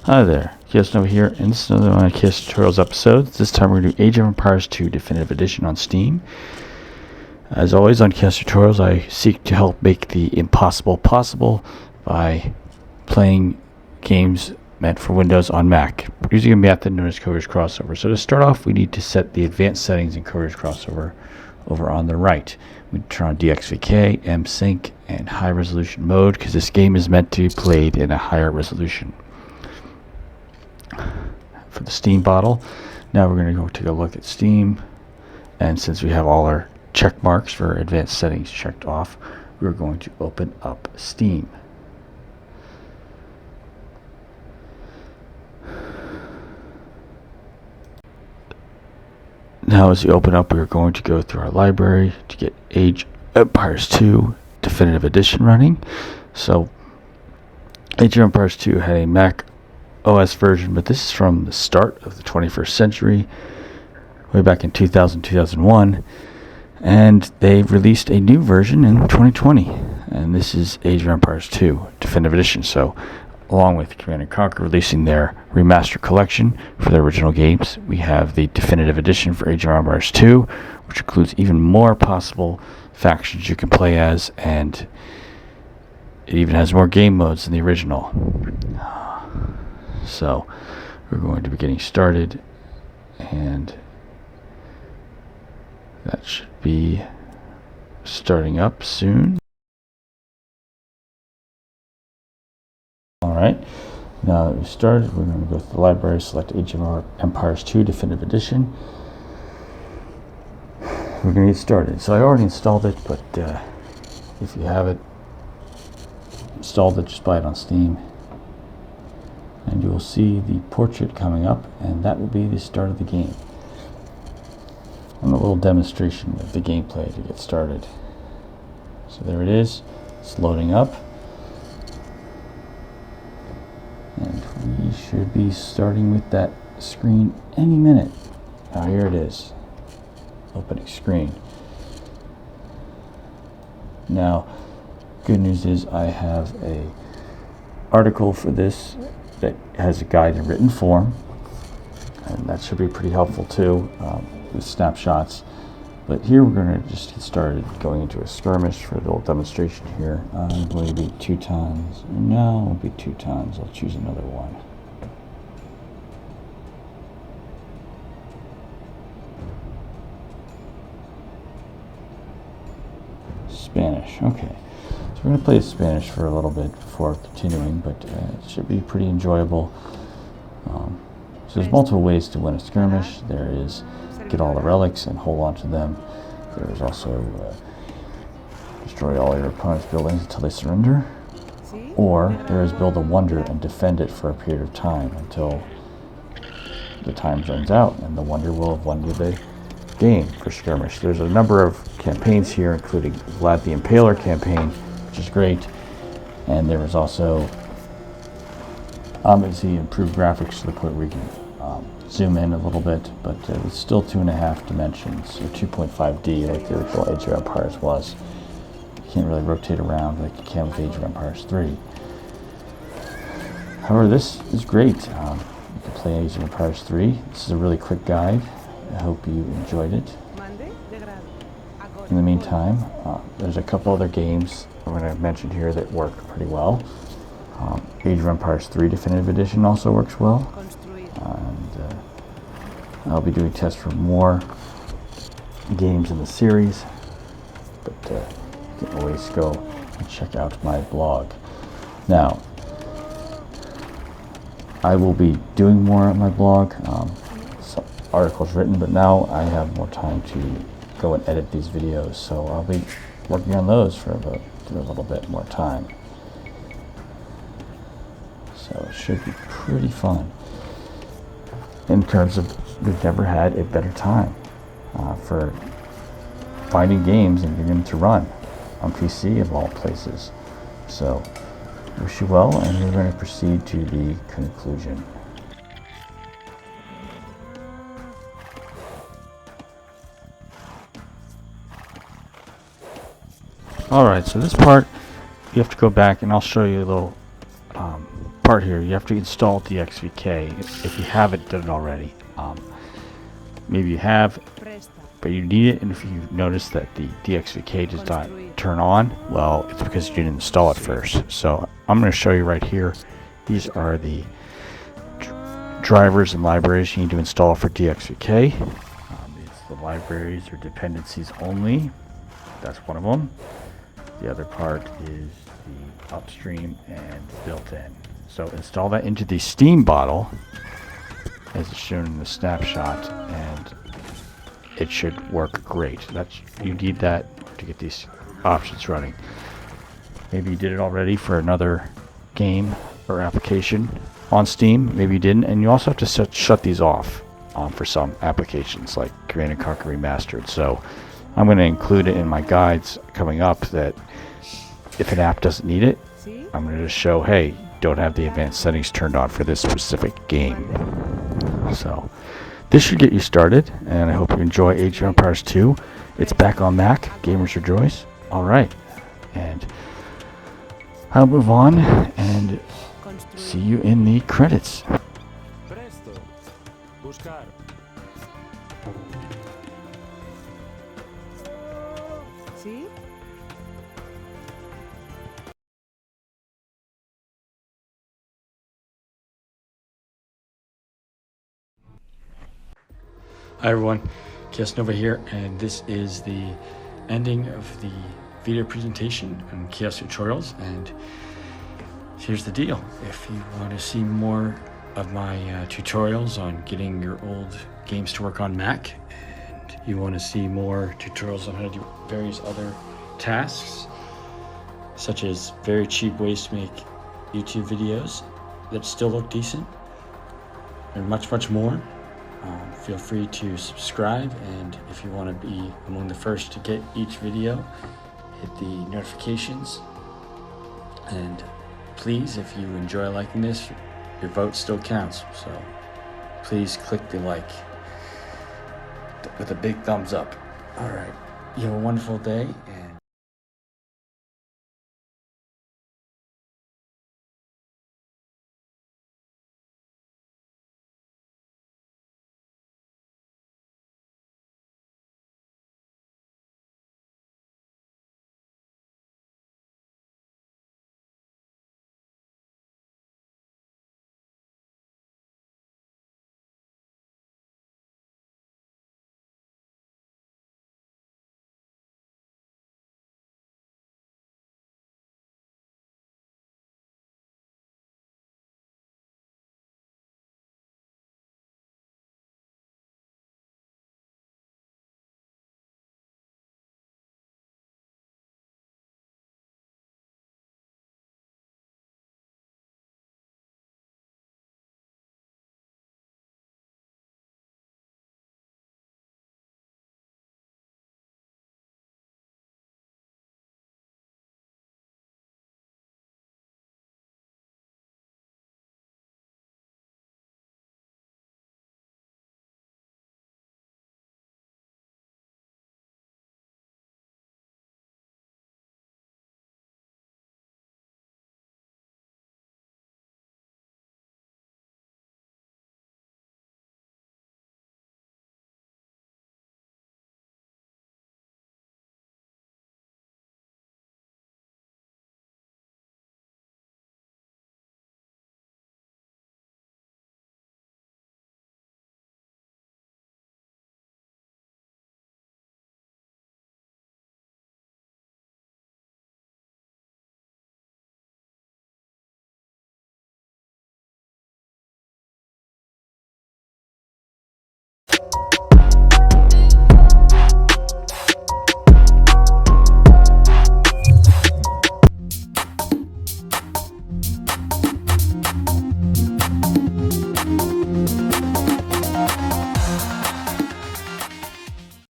Hi there, Kaos Nova here, and this is another one of Kaos Tutorials episodes. This time we're going to do Age of Empires 2 Definitive Edition on Steam. As always on Kaos Tutorials, I seek to help make the impossible possible by playing games meant for Windows on Mac, using a method known as Codeweavers Crossover. So to start off, we need to set the advanced settings in Codeweavers Crossover over on the right. We turn on DXVK, M-Sync, and high resolution mode because this game is meant to be played in a higher resolution. For the Steam bottle, now we're going to go take a look at Steam, and since we have all our check marks for advanced settings checked off, we're going to open up Steam. Now as you open up, we're going to go through our library to get Age of Empires 2 Definitive Edition running. So Age of Empires 2 had a Mac OS version, but this is from the start of the 21st century, way back in 2000-2001, and they released a new version in 2020, and this is Age of Empires 2 Definitive Edition. So along with Command & Conquer releasing their remaster collection for their original games, we have the Definitive Edition for Age of Empires 2, which includes even more possible factions you can play as, and it even has more game modes than the original. So we're going to be getting started, and that should be starting up soon. Alright, now that we've started, we're going to go to the library, select Age of Empires 2 Definitive Edition. We're going to get started. So I already installed it, but if you haven't installed it, just buy it on Steam. And you will see the portrait coming up, and that will be the start of the game. And a little demonstration of the gameplay to get started. So there it is. It's loading up. And we should be starting with that screen any minute. Now here it is. Opening screen. Now, good news is I have a article for this that has a guide in written form, and that should be pretty helpful too, with snapshots. But here we're going to just get started going into a skirmish for the little demonstration here. I'm going to be 2 tons. No, it won't be 2 tons. I'll choose another one. Spanish. Okay. So we're going to play Spanish for a little bit before continuing, but it should be pretty enjoyable. So there's multiple ways to win a skirmish. There is get all the relics and hold on to them. There's also destroy all your opponent's buildings until they surrender. Or there is build a wonder and defend it for a period of time until the time runs out, and the wonder will have won you the game for skirmish. There's a number of campaigns here, including Vlad the Impaler campaign, which is great, and there was also obviously improved graphics to the point where you can zoom in a little bit, but it's still 2.5 dimensions, or 2.5D like the original Age of Empires was. You can't really rotate around like you can with Age of Empires 3. However, this is great. You can play Age of Empires 3. This is a really quick guide. I hope you enjoyed it. In the meantime, there's a couple other games I'm going to mention here that work pretty well. Age of Empires 3 Definitive Edition also works well. And I'll be doing tests for more games in the series. But you can always go and check out my blog. Now, I will be doing more on my blog. Some articles written, but now I have more time to go and edit these videos, so I'll be working on those for a little bit more time. So it should be pretty fun. In terms of, we've never had a better time for finding games and getting them to run on PC of all places. So wish you well, and we're going to proceed to the conclusion. Alright, so this part you have to go back, and I'll show you a little part here. You have to install DXVK if you haven't done it already. Maybe you have, but you need it, and if you notice that the DXVK does not turn on, well, it's because you didn't install it first. So I'm going to show you right here. These are the drivers and libraries you need to install for DXVK. It's the libraries or dependencies only. That's one of them. The other part is the upstream and built-in. So install that into the Steam bottle as it's shown in the snapshot, and it should work great. You need that to get these options running. Maybe you did it already for another game or application on Steam. Maybe you didn't, and you also have to shut these off for some applications like Command & Conquer Remastered. So I'm going to include it in my guides coming up that if an app doesn't need it, I'm going to just show, hey, don't have the advanced settings turned on for this specific game. So this should get you started, and I hope you enjoy Age of Empires 2. It's back on Mac. Gamers rejoice. Alright, and I'll move on and see you in the credits. Hi everyone, Kaos Nova here, and this is the ending of the video presentation on Kaos Tutorials. And here's the deal: if you want to see more of my tutorials on getting your old games to work on Mac, and you want to see more tutorials on how to do various other tasks, such as very cheap ways to make YouTube videos that still look decent, and much more, feel free to subscribe. And if you want to be among the first to get each video, hit the notifications. And please, if you enjoy liking this, your vote still counts, so please click the like with a big thumbs up. All right, you have a wonderful day,